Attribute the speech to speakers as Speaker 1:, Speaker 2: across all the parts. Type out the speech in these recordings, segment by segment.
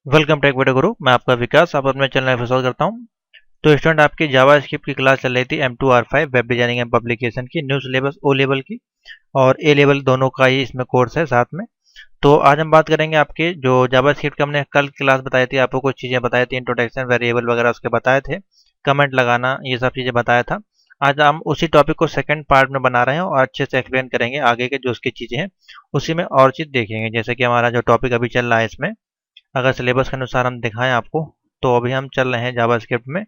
Speaker 1: Welcome to एक video गुरु। मैं आपका विकास आप अपने चैनल में स्वागत करता हूं। तो स्टूडेंट आपकी जावा स्क्रिप्ट की क्लास चल रही थी M2R5 web designing and publication की न्यू सिलेबस ओ लेवल की और ए लेवल दोनों का ही इसमें कोर्स है साथ में। तो आज हम बात करेंगे आपके जो जावा स्क्रिप्ट का हमने कल क्लास बताई थी, आपको कुछ चीज़ें बताई थी, इंट्रोडक्शन वेरिएबल वगैरह उसके बताए थे, कमेंट लगाना ये सब चीज़ें बताया था। आज हम उसी टॉपिक को सेकंड पार्ट में बना रहे हैं और अच्छे से एक्सप्लेन करेंगे आगे के जो उसकी चीज़ें हैं उसी में और चीज़ देखेंगे। जैसे कि हमारा जो टॉपिक अभी चल रहा है इसमें अगर सिलेबस के अनुसार हम दिखाएं आपको, तो अभी हम चल रहे हैं जावास्क्रिप्ट में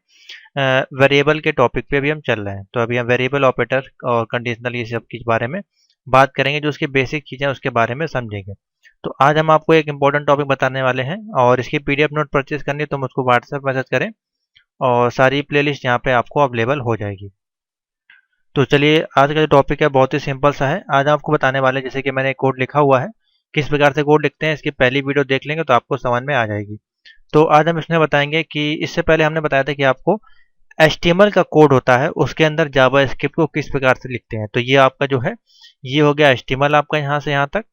Speaker 1: वेरिएबल के टॉपिक पे अभी हम चल रहे हैं। तो अभी हम वेरिएबल ऑपरेटर और कंडीशनल ये सब के बारे में बात करेंगे, जो उसकी बेसिक चीज़ें उसके बारे में समझेंगे। तो आज हम आपको एक इम्पोर्टेंट टॉपिक बताने वाले हैं और इसकी पीडीएफ नोट परचेज करनी है तो मुझको व्हाट्सएप मैसेज करें और सारी प्लेलिस्ट यहाँ पे आपको अवेलेबल हो जाएगी। तो चलिए, आज का जो टॉपिक है बहुत ही सिंपल सा है। आज आपको बताने वाले, जैसे कि मैंने कोड लिखा हुआ है, किस प्रकार से कोड लिखते हैं इसकी पहली वीडियो देख लेंगे तो आपको समझ में आ जाएगी। तो आज हम इसमें बताएंगे कि इससे पहले हमने बताया था कि आपको HTML का कोड होता है, उसके अंदर जावा स्क्रिप्ट को किस प्रकार से लिखते हैं। तो ये आपका जो है ये हो गया HTML आपका यहाँ से यहाँ तक,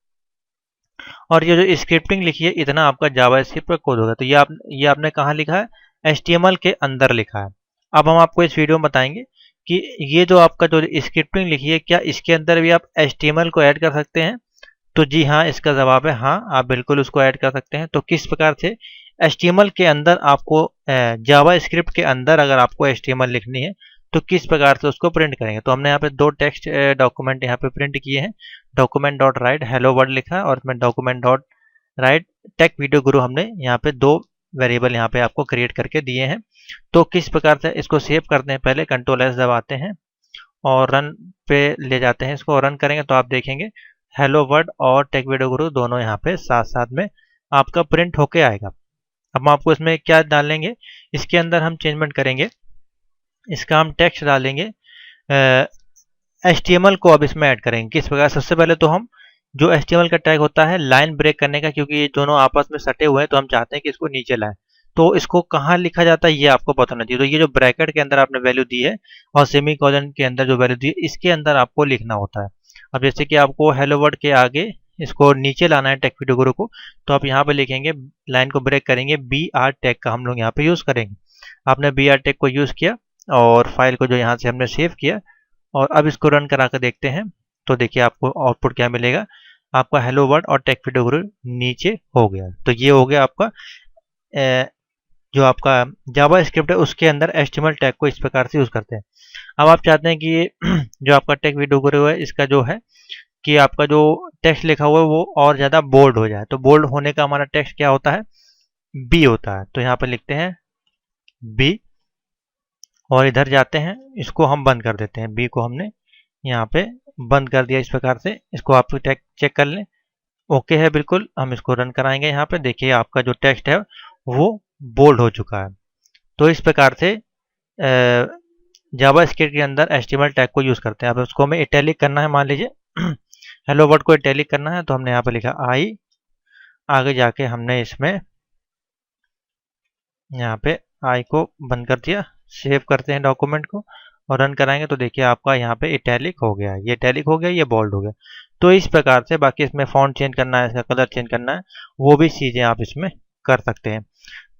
Speaker 1: और ये जो स्क्रिप्टिंग लिखी है इतना आपका जावा स्क्रिप्ट का कोड होगा। तो ये आपने कहाँ लिखा है, HTML के अंदर लिखा है। अब हम आपको इस वीडियो में बताएंगे कि ये जो आपका जो स्क्रिप्टिंग लिखी है, क्या इसके अंदर भी आप HTML को ऐड कर सकते हैं। तो जी हाँ, इसका जवाब है हाँ, आप बिल्कुल उसको ऐड कर सकते हैं। तो किस प्रकार से HTML के अंदर आपको जावा स्क्रिप्ट के अंदर अगर आपको HTML लिखनी है तो किस प्रकार से उसको प्रिंट करेंगे। तो हमने यहाँ पे दो टेक्स्ट डॉक्यूमेंट यहाँ पे प्रिंट किए हैं। Document dot right hello world लिखा है और इसमें document dot right take video गुरु हमने यहाँ पे दो वेरिएबल यहाँ पे आपको क्रिएट करके दिए हैं। तो किस प्रकार से इसको सेव करते हैं, पहले Ctrl+S दबाते हैं और रन पे ले जाते हैं। इसको रन करेंगे तो आप देखेंगे हेलो वर्ड और टेक वीडियो गुरु दोनों यहाँ पे साथ साथ में आपका प्रिंट होके आएगा। अब हम आपको इसमें क्या डालेंगे, इसके अंदर हम चेंजमेंट करेंगे, इसका हम टेक्स्ट डालेंगे, HTML को अब इसमें ऐड करेंगे। किस प्रकार, सबसे पहले तो हम जो HTML का टैग होता है लाइन ब्रेक करने का, क्योंकि ये दोनों आपस में सटे हुए हैं तो हम चाहते हैं कि इसको नीचे लाएं। तो इसको कहाँ लिखा जाता है ये आपको पता होना चाहिए। तो ये जो ब्रैकेट के अंदर आपने वैल्यू दी है और सेमी कॉलन के अंदर जो वैल्यू दी है इसके अंदर आपको लिखना होता है। अब जैसे कि आपको हेलो वर्ड के आगे इसको नीचे लाना है टेक वीडियो गुरु को, तो आप यहाँ पे लिखेंगे, लाइन को ब्रेक करेंगे, BR टैग का हम लोग यहाँ पे यूज करेंगे। आपने BR टैग को यूज किया और फाइल को जो यहाँ से हमने सेव किया और अब इसको रन करा कर देखते हैं। तो देखिए आपको आउटपुट क्या मिलेगा, आपका हेलो वर्ड और टेक वीडियो गुरु नीचे हो गया। तो ये हो गया आपका जो आपका जावा स्क्रिप्ट है उसके अंदर HTML टैग को इस प्रकार से यूज करते हैं। अब आप चाहते हैं कि जो आपका टेक वीडियो गुरु है इसका जो है कि आपका जो टेक्स्ट लिखा हुआ है वो और ज़्यादा बोल्ड हो जाए। तो बोल्ड होने का हमारा टेक्स्ट क्या होता है, B होता है। तो यहाँ पर लिखते हैं B और इधर जाते हैं, इसको हम बंद कर देते हैं। B को हमने यहाँ पे बंद कर दिया इस प्रकार से। इसको आप चेक कर लें, ओके है बिल्कुल। हम इसको रन कराएंगे, यहाँ पे देखिए आपका जो टेक्स्ट है वो बोल्ड हो चुका है। तो इस प्रकार से जावा स्क्रिप्ट के अंदर HTML टैग को यूज़ करते हैं। अब उसको हमें इटैलिक करना है, मान लीजिए हेलो वर्ड को इटैलिक करना है, तो हमने यहाँ पे लिखा आई, आगे जाके हमने इसमें यहाँ पे आई को बंद कर दिया। सेव करते हैं डॉक्यूमेंट को और रन कराएंगे तो देखिए आपका यहाँ पे इटैलिक हो गया, ये इटैलिक हो गया, ये बोल्ड हो गया। तो इस प्रकार से बाकी इसमें फॉन्ट चेंज करना है, इसका कलर चेंज करना है, वो भी चीज़ें आप इसमें कर सकते हैं।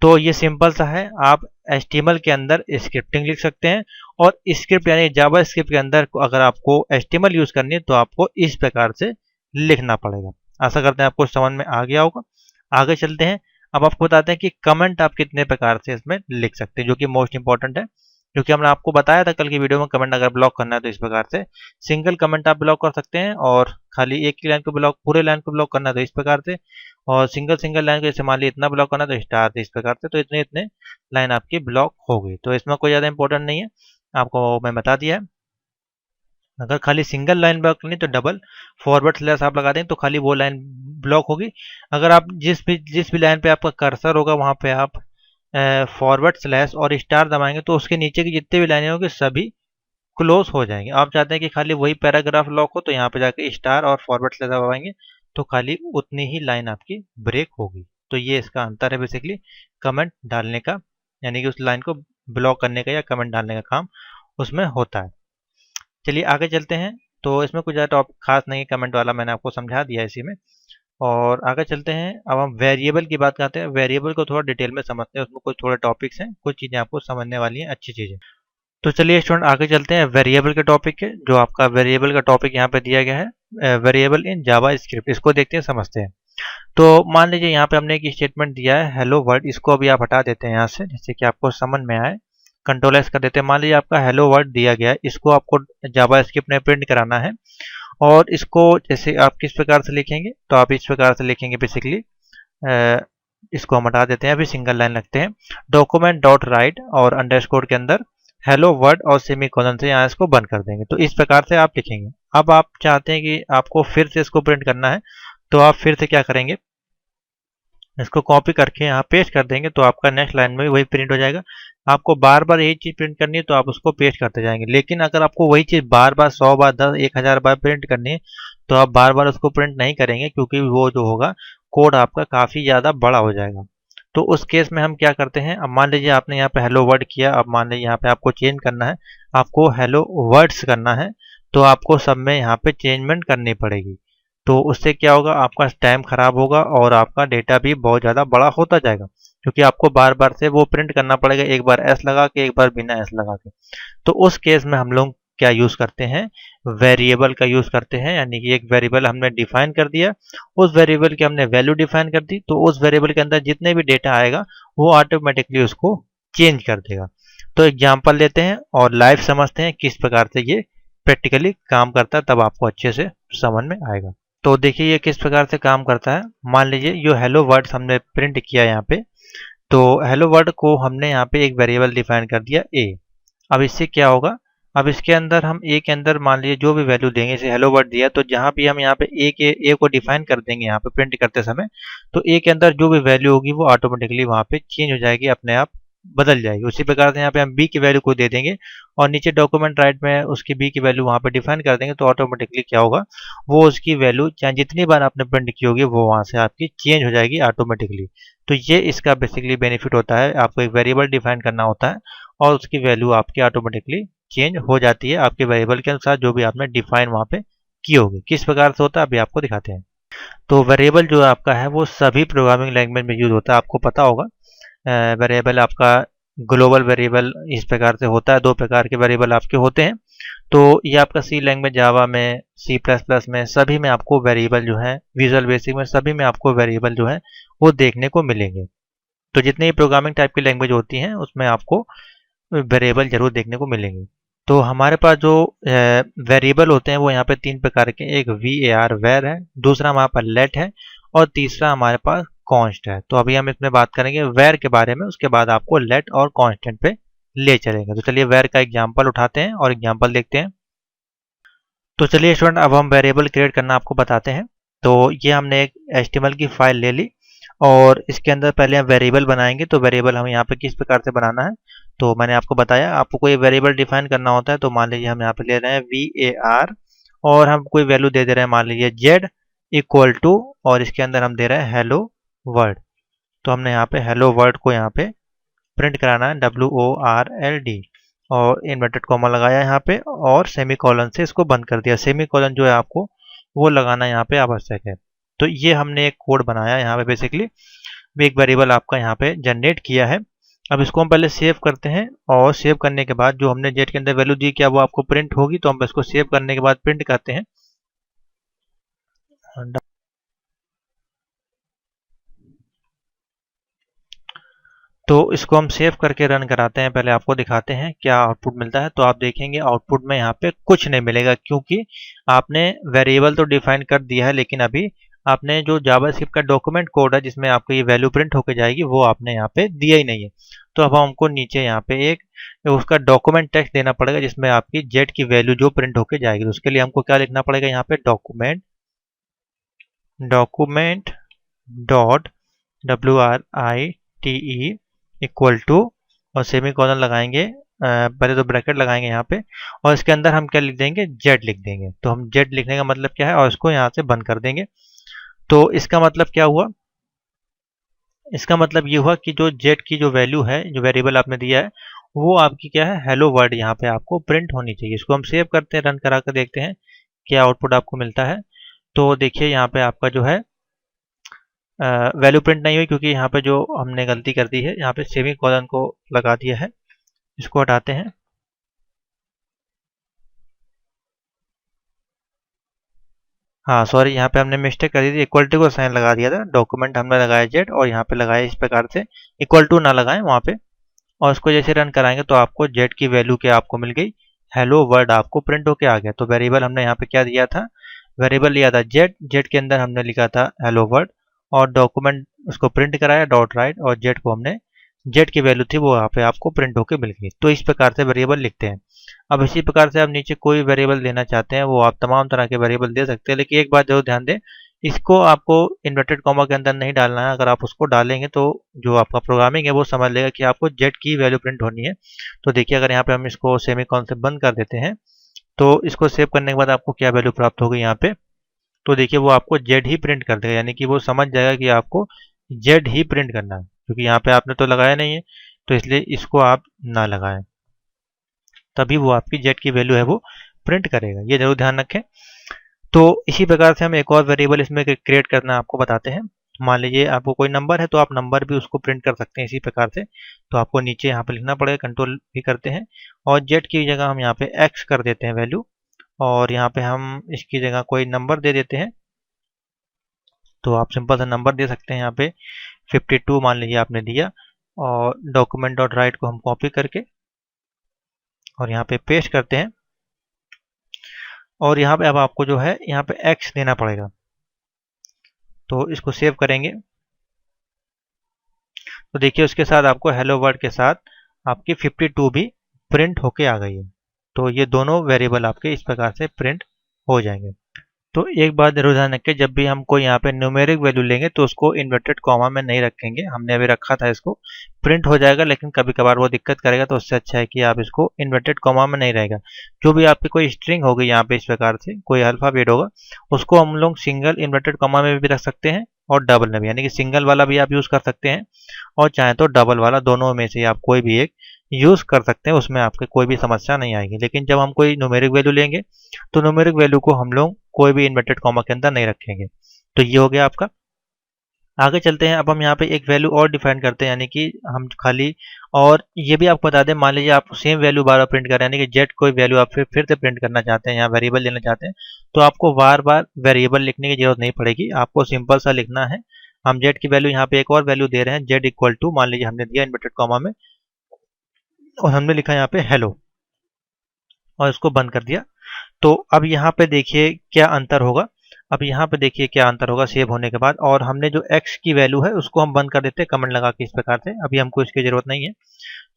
Speaker 1: तो ये सिंपल सा है, आप HTML के अंदर स्क्रिप्टिंग लिख सकते हैं और स्क्रिप्ट यानी जावा स्क्रिप्ट के अंदर अगर आपको HTML यूज़ करनी है तो आपको इस प्रकार से लिखना पड़ेगा। आशा करते हैं आपको समझ में आ गया होगा। आगे चलते हैं, अब आपको बताते हैं कि कमेंट आप कितने प्रकार से इसमें लिख सकते हैं, जो कि मोस्ट इंपॉर्टेंट है। क्योंकि हमने आपको बताया था कल की वीडियो में, कमेंट अगर ब्लॉक करना है तो इस प्रकार से सिंगल कमेंट आप ब्लॉक कर सकते हैं और खाली एक ही लाइन को ब्लॉक, पूरे लाइन को ब्लॉक करना है तो इस प्रकार से, और सिंगल लाइन को जैसे मान ली इतना ब्लॉक करना तो स्टार से इस प्रकार से। तो इतने इतने लाइन आपकी ब्लॉक हो गई। तो इसमें कोई ज़्यादा इंपॉर्टेंट नहीं है, आपको मैं बता दिया है। अगर खाली सिंगल लाइन ब्लॉक करनी तो डबल फॉरवर्ड स्लैश आप लगा दें तो खाली वो लाइन ब्लॉक होगी। अगर आप जिस भी लाइन पे आपका कर्सर होगा वहाँ पे आप फॉरवर्ड स्लैश और स्टार दबाएंगे तो उसके नीचे की जितने भी लाइनें होंगी सभी क्लोज हो जाएंगे। आप चाहते हैं कि खाली वही पैराग्राफ लॉक हो तो यहाँ पे जाके स्टार और फॉरवर्ड स्लैश दबाएंगे तो खाली उतनी ही लाइन आपकी ब्रेक होगी। तो ये इसका अंतर है बेसिकली कमेंट डालने का, यानी कि उस लाइन को ब्लॉक करने का या कमेंट डालने का काम उसमें होता है। चलिए आगे चलते हैं। तो इसमें कुछ ज़्यादा टॉपिक खास नहीं है, कमेंट वाला मैंने आपको समझा दिया इसी में। और आगे चलते हैं। अब हम वेरिएबल की बात करते हैं। वेरिएबल को थोड़ा डिटेल में समझते हैं, उसमें कुछ थोड़े टॉपिक्स हैं, कुछ चीज़ें आपको समझने वाली हैं, अच्छी चीज़ें। तो चलिए स्टूडेंट आगे चलते हैं वेरिएबल के टॉपिक के। जो आपका वेरिएबल का टॉपिक यहाँ पे दिया गया है, वेरिएबल इन जावा स्क्रिप्ट, इसको देखते हैं, समझते हैं। तो मान लीजिए यहाँ पे हमने एक स्टेटमेंट दिया है हेलो वर्ड, इसको अभी आप हटा देते हैं यहाँ से, जिससे कि आपको समझ में आए। कंट्रोल एस कर देते हैं। मान लीजिए आपका हेलो वर्ड दिया गया है, इसको आपको जावा स्क्रिप्ट में प्रिंट कराना है। और इसको जैसे आप किस प्रकार से लिखेंगे, तो आप इस प्रकार से लिखेंगे बेसिकली। इसको हम हटा देते हैं, अभी सिंगल लाइन लगते हैं। डॉक्यूमेंट डॉट राइट और अंडरस्कोर के अंदर हेलो वर्ड और सेमी कोलन से यहाँ इसको बंद कर देंगे। तो इस प्रकार से आप लिखेंगे। अब आप चाहते हैं कि आपको फिर से इसको प्रिंट करना है, तो आप फिर से क्या करेंगे, इसको कॉपी करके यहाँ पेस्ट कर देंगे, तो आपका नेक्स्ट लाइन में भी वही प्रिंट हो जाएगा। आपको बार बार यही चीज़ प्रिंट करनी है, तो आप उसको पेस्ट करते जाएंगे। लेकिन अगर आपको वही चीज़ बार बार 100 बार 10 1000 बार प्रिंट करनी है, तो आप बार बार उसको प्रिंट नहीं करेंगे, क्योंकि वो जो होगा कोड आपका काफ़ी ज़्यादा बड़ा हो जाएगा। तो उस केस में हम क्या करते हैं, अब मान लीजिए आपने यहाँ पे हेलो वर्ड किया, अब मान लीजिए यहाँ पे आपको चेंज करना है, आपको हेलो वर्ड्स करना है, तो आपको सब में यहाँ पे चेंजमेंट करनी पड़ेगी। तो उससे क्या होगा, आपका टाइम खराब होगा और आपका डेटा भी बहुत ज़्यादा बड़ा होता जाएगा, क्योंकि आपको बार बार से वो प्रिंट करना पड़ेगा, एक बार एस लगा के, एक बार बिना एस लगा के। तो उस केस में हम लोग क्या यूज़ करते हैं, वेरिएबल का यूज़ करते हैं। यानी कि एक वेरिएबल हमने डिफाइन कर दिया, उस वेरिएबल की हमने वैल्यू डिफाइन कर दी, तो उस वेरिएबल के अंदर जितने भी डेटा आएगा वो ऑटोमेटिकली उसको चेंज कर देगा। तो एग्जाम्पल लेते हैं और लाइव समझते हैं किस प्रकार से ये प्रैक्टिकली काम करता है, तब आपको अच्छे से समझ में आएगा। तो देखिए ये किस प्रकार से काम करता है। मान लीजिए जो हेलो वर्ड्स हमने प्रिंट किया यहाँ पे, तो हेलो वर्ड को हमने यहाँ पे एक वेरिएबल डिफाइन कर दिया ए। अब इससे क्या होगा, अब इसके अंदर हम ए के अंदर मान लीजिए जो भी वैल्यू देंगे, जैसे हेलो वर्ड दिया, तो जहाँ भी हम यहाँ पे ए को डिफाइन कर देंगे यहाँ पे प्रिंट करते समय, तो ए के अंदर जो भी वैल्यू होगी वो ऑटोमेटिकली वहाँ पे चेंज हो जाएगी, अपने आप बदल जाएगी। उसी प्रकार से यहाँ पे हम बी की वैल्यू को दे देंगे और नीचे डॉक्यूमेंट राइट में उसकी बी की वैल्यू वहाँ पे डिफाइन कर देंगे, तो ऑटोमेटिकली क्या होगा, वो उसकी वैल्यू चाहे जितनी बार आपने प्रिंट की होगी वो वहाँ से आपकी चेंज हो जाएगी ऑटोमेटिकली। तो ये इसका बेसिकली बेनिफिट होता है, आपको एक वेरिएबल डिफाइन करना होता है और उसकी वैल्यू आपकी ऑटोमेटिकली चेंज हो जाती है आपके वेरिएबल के अनुसार जो भी आपने डिफाइन वहाँ पे की होगी। किस प्रकार से होता है अभी आपको दिखाते हैं। तो वेरिएबल जो आपका है वो सभी प्रोग्रामिंग लैंग्वेज में यूज होता है, आपको पता होगा। वेरिएबल आपका ग्लोबल वेरिएबल इस प्रकार से होता है, दो प्रकार के वेरिएबल आपके होते हैं। तो ये आपका सी लैंग्वेज, जावा में, सी प्लस प्लस में, सभी में आपको वेरिएबल जो है, विजुअल बेसिक में, सभी में आपको वेरिएबल जो है वो देखने को मिलेंगे। तो जितनी भी प्रोग्रामिंग टाइप की लैंग्वेज होती हैं उसमें आपको वेरिएबल जरूर देखने को मिलेंगे। तो हमारे पास जो वेरिएबल होते हैं वो यहाँ पे तीन प्रकार के, एक var वेर है, दूसरा हमारे पास लेट है और तीसरा हमारे पास कॉन्स्ट है। तो अभी हम इसमें बात करेंगे वेर के बारे में, उसके बाद आपको लेट और कॉन्स्टेंट पे ले चलेंगे। तो चलिए वेर का एग्जाम्पल उठाते हैं और एग्जाम्पल देखते हैं। तो चलिए स्टूडेंट अब हम वेरिएबल क्रिएट करना आपको बताते हैं। तो ये हमने एक HTML की फाइल ले ली और इसके अंदर पहले हम वेरिएबल बनाएंगे। तो वेरिएबल हम यहाँ पे किस प्रकार से बनाना है, तो मैंने आपको बताया, आपको कोई वेरिएबल डिफाइन करना होता है। तो मान लीजिए हम यहाँ पे ले रहे हैं var और हम कोई वैल्यू दे रहे हैं, मान लीजिए z इक्वल टू, और इसके अंदर हम दे रहे हैं हेलो वर्ड। तो हमने यहाँ पे हेलो वर्ड को यहाँ पे प्रिंट कराना है, WORLD, और इन्वर्टेड कॉमा लगाया यहाँ पे और सेमी कॉलन से इसको बंद कर दिया। सेमी कॉलन जो है आपको वो लगाना यहाँ पे आवश्यक है। तो ये हमने एक कोड बनाया यहाँ पे, बेसिकली एक वेरिएबल आपका यहाँ पे जनरेट किया है। अब इसको हम पहले सेव करते हैं और सेव करने के बाद जो हमने जेड के अंदर वैल्यू दी क्या वो आपको प्रिंट होगी, तो हम इसको सेव करने के बाद प्रिंट करते हैं। तो इसको हम सेव करके रन कराते हैं, पहले आपको दिखाते हैं क्या आउटपुट मिलता है। तो आप देखेंगे आउटपुट में यहाँ पे कुछ नहीं मिलेगा, क्योंकि आपने वेरिएबल तो डिफाइन कर दिया है, लेकिन अभी आपने जो जावास्क्रिप्ट का डॉक्यूमेंट कोड है जिसमें आपको ये वैल्यू प्रिंट होकर जाएगी वो आपने यहाँ पे दिया ही नहीं है। तो अब हमको नीचे यहाँ पे एक उसका डॉक्यूमेंट टेक्स्ट देना पड़ेगा जिसमें आपकी जेड की वैल्यू जो प्रिंट होकर जाएगी। तो उसके लिए हमको क्या लिखना पड़ेगा, यहाँ पे document dot WRITE equal to, और सेमी कॉलन लगाएंगे, पहले तो ब्रैकेट लगाएंगे यहाँ पे, और इसके अंदर हम क्या लिख देंगे, जेड लिख देंगे। तो हम जेड लिखने का मतलब क्या है, और इसको यहाँ से बंद कर देंगे। तो इसका मतलब क्या हुआ, इसका मतलब ये हुआ कि जो जेड की जो वैल्यू है, जो वेरिएबल आपने दिया है, वो आपकी क्या है, हेलो वर्ड यहाँ पे आपको प्रिंट होनी चाहिए। इसको हम सेव करते हैं, रन करा कर देखते हैं क्या आउटपुट आपको मिलता है। तो देखिए यहाँ पे आपका जो है वैल्यू प्रिंट नहीं हुई क्योंकि यहाँ पे जो हमने गलती कर दी है, यहाँ पे सेमी कॉलन को लगा दिया है। इसको हटाते हैं। हाँ सॉरी, यहाँ पे हमने मिस्टेक कर दी थी, इक्वल टू का साइन लगा दिया था। डॉक्यूमेंट हमने लगाया जेड और यहाँ पे लगाया इस प्रकार से, इक्वल टू ना लगाएं वहाँ पे। और इसको जैसे रन कराएंगे तो आपको जेड की वैल्यू क्या आपको मिल गई, हेलो वर्ड आपको प्रिंट होके आ गया। तो वेरिएबल हमने यहाँ पे क्या दिया था, वेरिएबल लिया था जेड, जेड के अंदर हमने लिखा था हेलो वर्ड, और डॉक्यूमेंट उसको प्रिंट कराया डॉट राइट, और जेड को हमने, जेड की वैल्यू थी वो यहाँ पे आपको प्रिंट होके मिल गई। तो इस प्रकार से वेरिएबल लिखते हैं। अब इसी प्रकार से आप नीचे कोई वेरिएबल देना चाहते हैं वो आप तमाम तरह के वेरिएबल दे सकते हैं, लेकिन एक बात जरूर ध्यान दें, इसको आपको इन्वर्टेड कॉमा के अंदर नहीं डालना है। अगर आप उसको डालेंगे तो जो आपका प्रोग्रामिंग है वो समझ लेगा कि आपको जेड की वैल्यू प्रिंट होनी है। तो देखिए, अगर यहाँ पे हम इसको सेमी कॉलन से बंद कर देते हैं तो इसको सेव करने के बाद आपको क्या वैल्यू प्राप्त होगी यहाँ पे, तो देखिए वो आपको जेड ही प्रिंट कर देगा, यानी कि वो समझ जाएगा कि आपको जेड ही प्रिंट करना है, क्योंकि यहाँ पे आपने तो लगाया नहीं है, तो इसलिए इसको आप ना लगाएं, तभी वो आपकी जेड की वैल्यू है वो प्रिंट करेगा। ये जरूर ध्यान रखें। तो इसी प्रकार से हम एक और वेरिएबल इसमें क्रिएट करना आपको बताते हैं। मान लीजिए आपको कोई नंबर है तो आप नंबर भी उसको प्रिंट कर सकते हैं इसी प्रकार से। तो आपको नीचे यहाँ पे लिखना पड़ेगा, कंट्रोल भी करते हैं, और जेड की जगह हम यहाँ पे एक्स कर देते हैं वैल्यू, और यहाँ पे हम इसकी जगह कोई नंबर दे देते हैं। तो आप सिंपल सा नंबर दे सकते हैं, यहाँ पे 52 मान लीजिए आपने दिया, और डॉक्यूमेंट डॉट राइट को हम कॉपी करके और यहाँ पे पेस्ट करते हैं, और यहाँ पे अब आपको जो है यहाँ पे x देना पड़ेगा। तो इसको सेव करेंगे तो देखिए उसके साथ आपको हेलो वर्ड के साथ आपकी 52 भी प्रिंट होके आ गई है। तो ये दोनों वेरिएबल आपके इस प्रकार से प्रिंट हो जाएंगे। तो एक बात जरूर ध्यान रखें, जब भी हम कोई यहाँ पे न्यूमेरिक वैल्यू लेंगे तो उसको इन्वर्टेड कॉमा में नहीं रखेंगे। हमने अभी रखा था, इसको प्रिंट हो जाएगा लेकिन कभी कभार वो दिक्कत करेगा, तो उससे अच्छा है कि आप इसको इन्वर्टेड कॉमा में नहीं रहेगा। जो भी आपकी कोई स्ट्रिंग होगी यहाँ पे इस प्रकार से कोई अल्फाबेट होगा, उसको हम लोग सिंगल इन्वर्टेड कॉमा में भी रख सकते हैं और डबल में भी, यानी कि सिंगल वाला भी आप यूज़ कर सकते हैं और चाहे तो डबल वाला, दोनों में से आप कोई भी एक यूज़ कर सकते हैं, उसमें आपके कोई भी समस्या नहीं आएगी। लेकिन जब हम कोई न्यूमेरिक वैल्यू लेंगे तो न्यूमेरिक वैल्यू को हम लोग कोई भी इन्वर्टेड कॉमा के अंदर नहीं रखेंगे। तो ये हो गया आपका। आगे चलते हैं, अब हम यहाँ पे एक वैल्यू और डिफाइन करते हैं, यानी कि हम खाली, और ये भी आपको बता दें, मान लीजिए आप सेम वैल्यू बार बार प्रिंट कर रहे हैं, यानी कि जेड कोई वैल्यू आप फिर से प्रिंट करना चाहते हैं या वेरिएबल लेना चाहते हैं, तो आपको बार बार वेरिएबल लिखने की जरूरत नहीं पड़ेगी। आपको सिंपल सा लिखना है, हम जेड की वैल्यू यहाँ पे एक और वैल्यू दे रहे हैं, जेड इक्वल टू, मान लीजिए हमने दिया इन्वर्टेड कॉमा में, और हमने लिखा यहाँ पे हेलो, और इसको बंद कर दिया। तो अब यहाँ पे देखिए क्या अंतर होगा, अब यहाँ पे देखिए क्या अंतर होगा सेव होने के बाद। और हमने जो x की वैल्यू है उसको हम बंद कर देते हैं कमेंट लगा के इस प्रकार से, अभी हमको इसकी जरूरत नहीं है।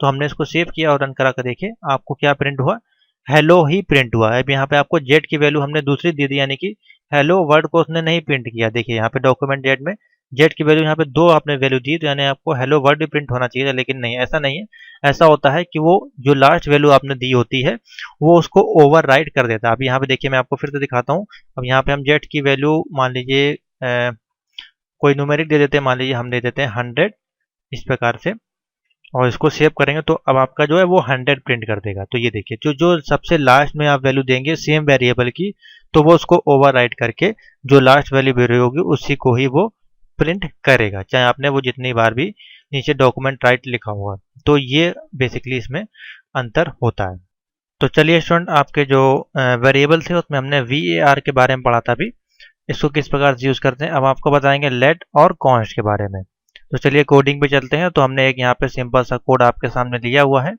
Speaker 1: तो हमने इसको सेव किया और रन करा कर देखिए आपको क्या प्रिंट हुआ, हेलो ही प्रिंट हुआ है। अब यहाँ पे आपको जेड की वैल्यू हमने दूसरी दे दी, यानी कि हेलो वर्ड को उसने नहीं प्रिंट किया। देखिए यहाँ पे डॉक्यूमेंट जेड में जेड की वैल्यू यहाँ पे 2 आपने वैल्यू दी, तो यानी आपको हेलो वर्ड भी प्रिंट होना चाहिए, लेकिन नहीं, ऐसा नहीं है। ऐसा होता है कि वो जो लास्ट वैल्यू आपने दी होती है वो उसको ओवर राइट कर देता है। अब यहाँ पे देखिए मैं आपको फिर से दिखाता हूँ। अब यहाँ पे हम जेड की वैल्यू मान लीजिए कोई न्यूमेरिक दे देते हैं, मान लीजिए हम दे देते हैं 100 इस प्रकार से, और इसको सेव करेंगे तो अब आपका जो है वो 100 प्रिंट कर देगा। तो ये देखिए जो जो सबसे लास्ट में आप वैल्यू देंगे सेम वेरिएबल की, तो वो उसको ओवर राइट करके जो लास्ट वैल्यू होगी उसी को ही वो प्रिंट करेगा, चाहे आपने वो जितनी बार भी नीचे डॉक्यूमेंट राइट लिखा होगा। तो ये बेसिकली इसमें अंतर होता है। तो चलिए स्टूडेंट, आपके जो वेरिएबल थे उसमें हमने VAR के बारे में पढ़ा था अभी, इसको किस प्रकार से यूज़ करते हैं। अब आपको बताएंगे लेट और कॉन्स्ट के बारे में। तो चलिए कोडिंग पे चलते हैं। तो हमने एक यहाँ पे सिंपल सा कोड आपके सामने दिया हुआ है।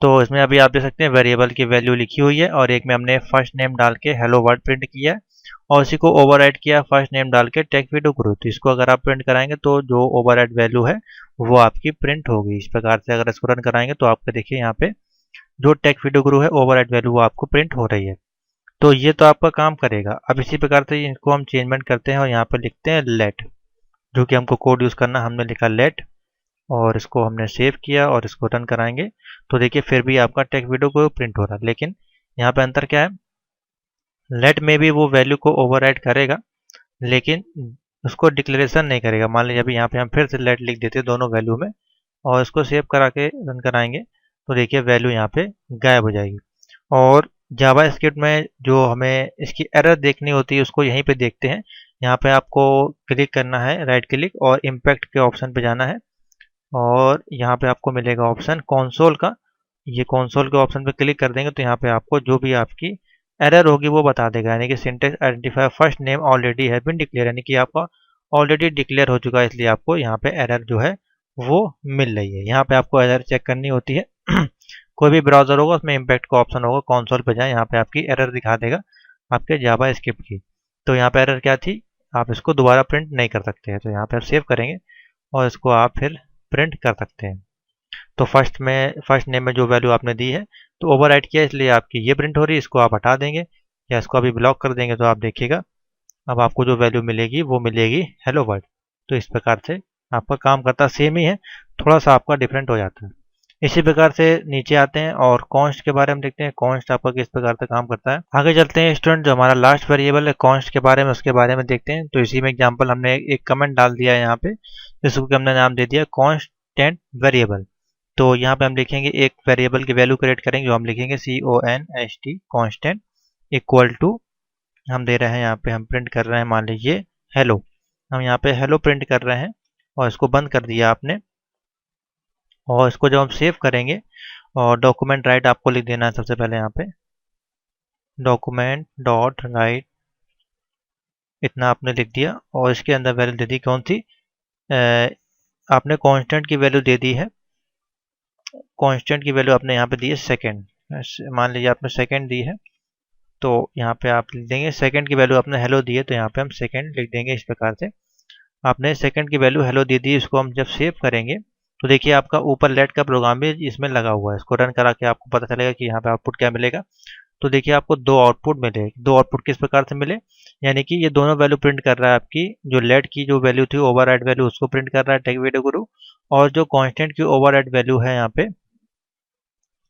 Speaker 1: तो इसमें अभी आप देख सकते हैं वेरिएबल की वैल्यू लिखी हुई है, और एक में हमने फर्स्ट नेम डाल के हेलो वर्ड प्रिंट किया है, और इसी को ओवरराइट किया फर्स्ट नेम डाल के टेक वीडियो गुरु। तो इसको अगर आप प्रिंट कराएंगे तो जो ओवरराइट वैल्यू है वो आपकी प्रिंट होगी इस प्रकार से। अगर इसको रन कराएंगे तो आपको देखिए यहाँ पे जो टेक वीडियो गुरु है ओवरराइट वैल्यू वो आपको प्रिंट हो रही है। तो ये तो आपका काम करेगा। अब इसी प्रकार से इनको हम चेंजमेंट करते हैं और यहाँ पे लिखते हैं लेट, जो कि हमको कोड यूज़ करना, हमने लिखा लेट, और इसको हमने सेव किया और इसको रन कराएंगे तो देखिए फिर भी आपका टेक वीडियो को प्रिंट हो रहा है। लेकिन यहाँ पे अंतर क्या है, लेट में भी वो वैल्यू को ओवरराइट करेगा लेकिन उसको डिक्लेरेशन नहीं करेगा। मान लीजिए अभी यहाँ पे हम फिर से लेट लिख देते हैं दोनों वैल्यू में, और इसको सेव करा के रन कराएंगे तो देखिए वैल्यू यहाँ पे गायब हो जाएगी। और जावा स्क्रिप्ट में जो हमें इसकी एरर देखनी होती है उसको यहीं पे देखते हैं। यहाँ पे आपको क्लिक करना है, राइट क्लिक, और इम्पैक्ट के ऑप्शन पे जाना है और यहाँ पे आपको मिलेगा ऑप्शन कंसोल का। ये कंसोल के ऑप्शन पे क्लिक कर देंगे तो यहाँ पे आपको जो भी आपकी एरर होगी वो बता देगा, यानी कि syntax identifier first name already have been declare, यानी कि आपका ऑलरेडी डिक्लेयर हो चुका है, इसलिए आपको यहाँ पे एरर जो है वो मिल रही है। यहाँ पे आपको एरर चेक करनी होती है कोई भी ब्राउजर होगा उसमें इम्पैक्ट का ऑप्शन होगा, कंसोल पे जाए, यहाँ पे आपकी एरर दिखा देगा आपके जावा स्क्रिप्ट की। तो यहाँ पे एरर क्या थी, आप इसको दोबारा प्रिंट नहीं कर सकते हैं, तो यहाँ पे आप सेव करेंगे और इसको आप फिर प्रिंट कर सकते हैं। तो फर्स्ट नेम में जो वैल्यू आपने दी है तो ओवरराइट किया, इसलिए आपकी ये प्रिंट हो रही है। इसको आप हटा देंगे या इसको अभी ब्लॉक कर देंगे तो आप देखिएगा अब आपको जो वैल्यू मिलेगी वो मिलेगी हेलो वर्ल्ड। तो इस प्रकार से आपका काम करता सेम ही है, थोड़ा सा आपका डिफरेंट हो जाता है। इसी प्रकार से नीचे आते हैं और कॉन्स्ट के बारे में देखते हैं, कॉन्स्ट आपका किस प्रकार से काम करता है। आगे चलते हैं स्टूडेंट, जो हमारा लास्ट वेरिएबल है कॉन्स्ट के बारे में, उसके बारे में देखते हैं। तो इसी में एग्जांपल हमने एक कमेंट डाल दिया है यहाँ पे, जिसको कि हमने नाम दे दिया कॉन्स्टेंट वेरिएबल। तो यहाँ पे हम लिखेंगे एक वेरिएबल की वैल्यू क्रिएट करेंगे, जो हम लिखेंगे CONST कॉन्स्टेंट इक्वल टू, हम दे रहे हैं यहाँ पे, हम प्रिंट कर रहे हैं मान लीजिए हेलो। हम यहाँ पे हेलो प्रिंट कर रहे हैं और इसको बंद कर दिया आपने। और इसको जब हम सेव करेंगे और डॉक्यूमेंट राइट आपको लिख देना है सबसे पहले, यहाँ पे डॉक्यूमेंट डॉट राइट इतना आपने लिख दिया और इसके अंदर वैल्यू दे दी कौन सी, आपने कांस्टेंट की वैल्यू दे दी है। कांस्टेंट की वैल्यू आपने यहाँ पे दी है सेकंड, मान लीजिए आपने सेकंड दी है, तो यहाँ पे आप लिख देंगे सेकंड की वैल्यू आपने हेलो दी है तो यहाँ पे हम सेकंड लिख देंगे। इस प्रकार से आपने सेकंड की वैल्यू हेलो दे दी। इसको हम जब सेव करेंगे तो देखिए आपका ऊपर लेट का प्रोग्राम भी इसमें लगा हुआ है। इसको रन करा के आपको पता चलेगा कि यहाँ पे आउटपुट क्या मिलेगा। तो देखिए आपको दो आउटपुट मिले। दो आउटपुट किस प्रकार से मिले, यानी कि ये दोनों वैल्यू प्रिंट कर रहा है, आपकी जो लेट की जो वैल्यू थी ओवरराइड वैल्यू उसको प्रिंट कर रहा है टेक वीडियो गुरु, और जो कांस्टेंट की ओवरराइड वैल्यू है यहाँ पे,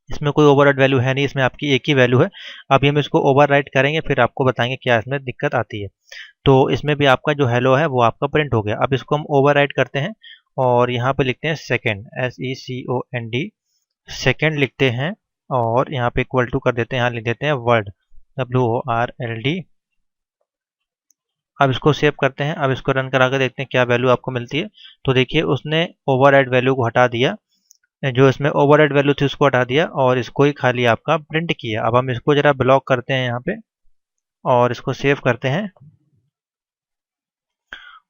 Speaker 1: इसमें कोई ओवरराइड वैल्यू है नहीं, इसमें आपकी एक ही वैल्यू है। अभी हम इसको ओवरराइड करेंगे फिर आपको बताएंगे क्या इसमें दिक्कत आती है। तो इसमें भी आपका जो हेलो है वो आपका प्रिंट हो गया। अब इसको हम ओवरराइड करते हैं और यहाँ पे लिखते हैं सेकेंड, SECOND सेकेंड लिखते हैं और यहाँ पे इक्वल टू कर देते हैं, यहाँ लिख देते हैं वर्ड, WORLD। अब इसको सेव करते हैं। अब इसको रन करा कर देखते हैं क्या वैल्यू आपको मिलती है। तो देखिए उसने ओवरराइड वैल्यू को हटा दिया, जो इसमें ओवरराइड वैल्यू थी उसको हटा दिया और इसको ही खाली आपका प्रिंट किया। अब हम इसको जरा ब्लॉक करते हैं यहाँ पे और इसको सेव करते हैं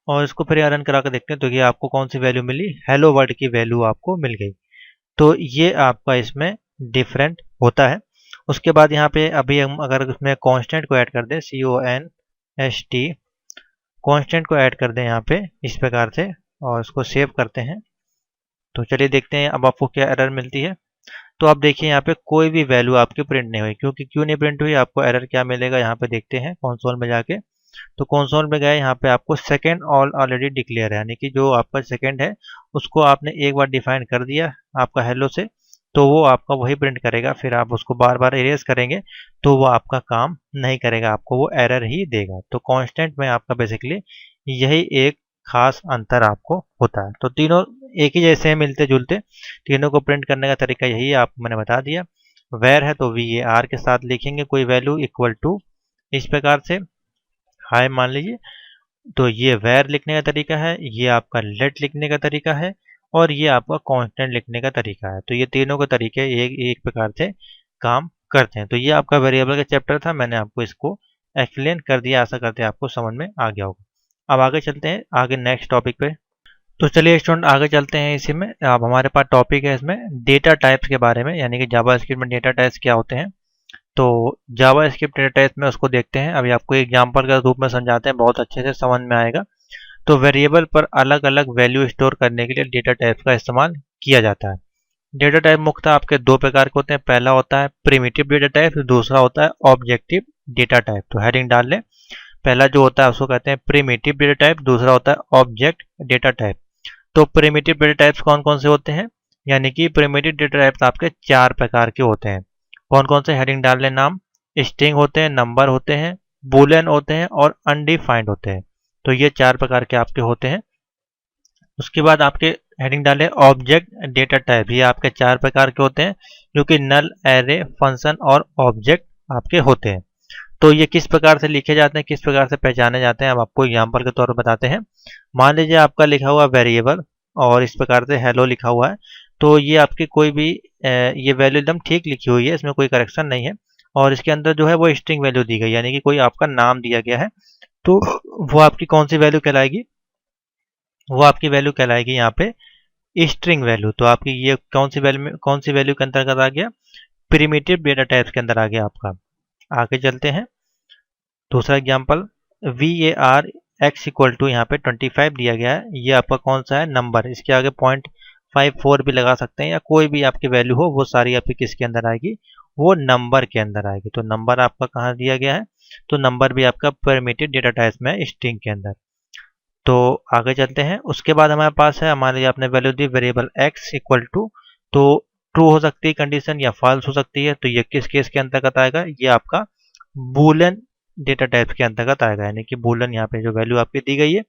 Speaker 1: और इसको फिर रन करा कर देखते हैं। तो ये आपको कौन सी वैल्यू मिली, हेलो वर्ल्ड की वैल्यू आपको मिल गई। तो ये आपका इसमें डिफरेंट होता है। उसके बाद यहाँ पे अभी हम अगर इसमें कांस्टेंट को ऐड कर दें, CONST कांस्टेंट को ऐड कर दें यहाँ पे इस प्रकार से और इसको सेव करते हैं। तो चलिए देखते हैं अब आपको क्या एरर मिलती है। तो आप देखिए यहाँ पे कोई भी वैल्यू आपकी प्रिंट नहीं हुई, क्योंकि क्यों नहीं प्रिंट हुई, आपको एरर क्या मिलेगा यहाँ पे देखते हैं कंसोल में जाके। तो कंसोल में गए, यहाँ पे आपको सेकंड ऑलरेडी डिक्लेयर है, यानी कि जो आपका सेकंड है उसको आपने एक बार डिफाइन कर दिया आपका हेलो से, तो वो आपका वही प्रिंट करेगा। फिर आप उसको बार बार इरेज करेंगे तो वो आपका काम नहीं करेगा, आपको वो एरर ही देगा। तो कांस्टेंट में आपका बेसिकली यही एक खास अंतर आपको होता है। तो तीनों एक ही जैसे हैं, मिलते जुलते, तीनों को प्रिंट करने का तरीका यही है, आपको मैंने बता दिया। वेर है तो VAR के साथ लिखेंगे कोई वैल्यू इक्वल टू, इस प्रकार से हाई मान लीजिए, तो ये वेर लिखने का तरीका है, ये आपका लेट लिखने का तरीका है और ये आपका कांस्टेंट लिखने का तरीका है। तो ये तीनों के तरीके एक प्रकार से काम करते हैं। तो ये आपका वेरिएबल का चैप्टर था, मैंने आपको इसको एक्सप्लेन कर दिया, आशा करते हैं आपको समझ में आ गया होगा। अब आगे चलते हैं आगे नेक्स्ट टॉपिक पे। तो चलिए स्टूडेंट आगे चलते हैं इसी में। अब हमारे पास टॉपिक है इसमें डेटा टाइप्स के बारे में, यानी कि जावा स्क्रिप्ट में डेटा टाइप्स क्या होते हैं। तो जावा स्क्रिप्ट डेटा टाइप्स में उसको देखते हैं। अभी आपको एग्जांपल के रूप में समझाते हैं, बहुत अच्छे से समझ में आएगा। तो वेरिएबल पर अलग अलग वैल्यू स्टोर करने के लिए डेटा टाइप्स का इस्तेमाल किया जाता है। डेटा टाइप मुख्यतः आपके दो प्रकार के होते हैं। पहला होता है प्रिमिटिव डेटा टाइप, दूसरा होता है ऑब्जेक्टिव डेटा टाइप। तो हेडिंग डाल लें, पहला जो होता है उसको कहते हैं प्रिमिटिव डेटा टाइप, दूसरा होता है ऑब्जेक्ट डेटा टाइप। तो प्रिमिटिव डेटा टाइप्स कौन कौन से होते हैं, यानी कि प्रिमिटिव डेटा टाइप्स आपके चार प्रकार के होते हैं। कौन कौन से, हेडिंग डाल लें नाम, स्ट्रिंग होते हैं, नंबर होते हैं, बूलियन होते हैं और अनडिफाइंड होते हैं। तो ये चार प्रकार के आपके होते हैं। उसके बाद आपके हेडिंग डालें ऑब्जेक्ट डेटा टाइप, ये आपके चार प्रकार के होते हैं, जो कि नल, एरे, फंक्शन और ऑब्जेक्ट आपके होते हैं। तो ये किस प्रकार से लिखे जाते हैं, किस प्रकार से पहचाने जाते हैं, अब आपको एग्जाम्पल के तौर पर बताते हैं। मान लीजिए आपका लिखा हुआ वेरिएबल और इस प्रकार से हेलो लिखा हुआ है, तो ये आपकी कोई भी ये वैल्यू एकदम ठीक लिखी हुई है, इसमें कोई करेक्शन नहीं है, और इसके अंदर जो है वो स्ट्रिंग वैल्यू दी गई, यानी कि कोई आपका नाम दिया गया है, तो वो आपकी कौन सी वैल्यू कहलाएगी, वो आपकी वैल्यू कहलाएगी यहाँ पे स्ट्रिंग वैल्यू। तो आपकी ये कौन सी वैल्यू के अंतर्गत आ गया, प्रिमिटिव डेटा टाइप्स के अंदर आ गया आपका। आगे चलते हैं, दूसरा example V A R X equal to यहाँ पे 25 दिया गया है, ये आपका कौन सा है, नंबर, इसके आगे 0.54 भी लगा सकते हैं, या कोई भी आपकी वैल्यू हो वो सारी आपकी किसके अंदर आएगी, वो नंबर के अंदर आएगी। तो नंबर आपका कहाँ दिया गया है, तो नंबर भी आपका परमिटेड डेटा टाइप्स में है स्ट्रिंग के अंदर। तो आगे चलते हैं, उसके बाद हमारे पास है, हमारे लिए आपने वैल्यू दी वेरिएबल एक्स इक्वल टू, तो ट्रू हो सकती है कंडीशन या फॉल्स हो सकती है, तो ये किस केस के अंतर्गत आएगा, ये आपका बूलियन डेटा टाइप्स के अंतर्गत आएगा, यानी कि बूलियन यहाँ पे जो वैल्यू आपकी दी गई है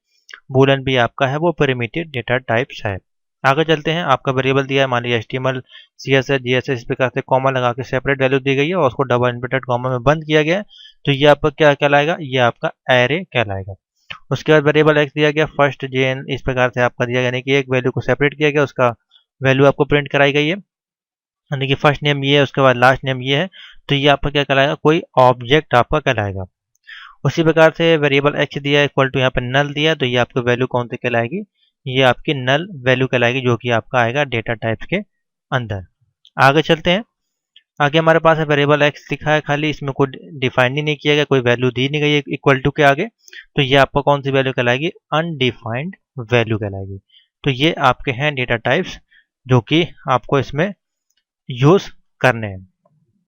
Speaker 1: बूलियन भी आपका है वो प्रिमिटिव डेटा टाइप्स है। आगे चलते हैं, आपका वेरिएबल दिया है, मान लीजिए HTML CSS GSS, इस प्रकार से कॉमा लगा के सेपरेट वैल्यू दी गई है और उसको डबल इन्वर्टेड कॉमा में बंद किया गया है, तो ये आपका क्या कहलाएगा, ये आपका एरे कहलाएगा। उसके बाद वेरिएबल एक्स दिया गया, फर्स्ट JN इस प्रकार से आपका दिया गया, यानी कि एक वैल्यू को सेपरेट किया गया, उसका वैल्यू आपको प्रिंट कराई गई है, यानी कि फर्स्ट नेम ये है, उसके बाद लास्ट नेम ये है, तो ये आपका क्या कहलाएगा, कोई ऑब्जेक्ट आपका कहलाएगा। उसी प्रकार से वेरिएबल एक्स दिया है इक्वल टू, यहाँ पे नल दिया, तो ये आपको वैल्यू कौन सी कहलाएगी, ये आपकी नल वैल्यू कहलाएगी, जो कि आपका आएगा डेटा टाइप्स के अंदर। आगे चलते हैं, आगे हमारे पास है वेरिएबल एक्स लिखा है खाली, इसमें कोई डिफाइन ही नहीं किया गया, कोई वैल्यू दी नहीं गई इक्वल टू के आगे, तो ये आपको कौन सी वैल्यू कहलाएगी, अनडिफाइंड वैल्यू कहलाएगी। तो ये आपके हैं डेटा टाइप्स जो कि आपको इसमें यूज करने हैं।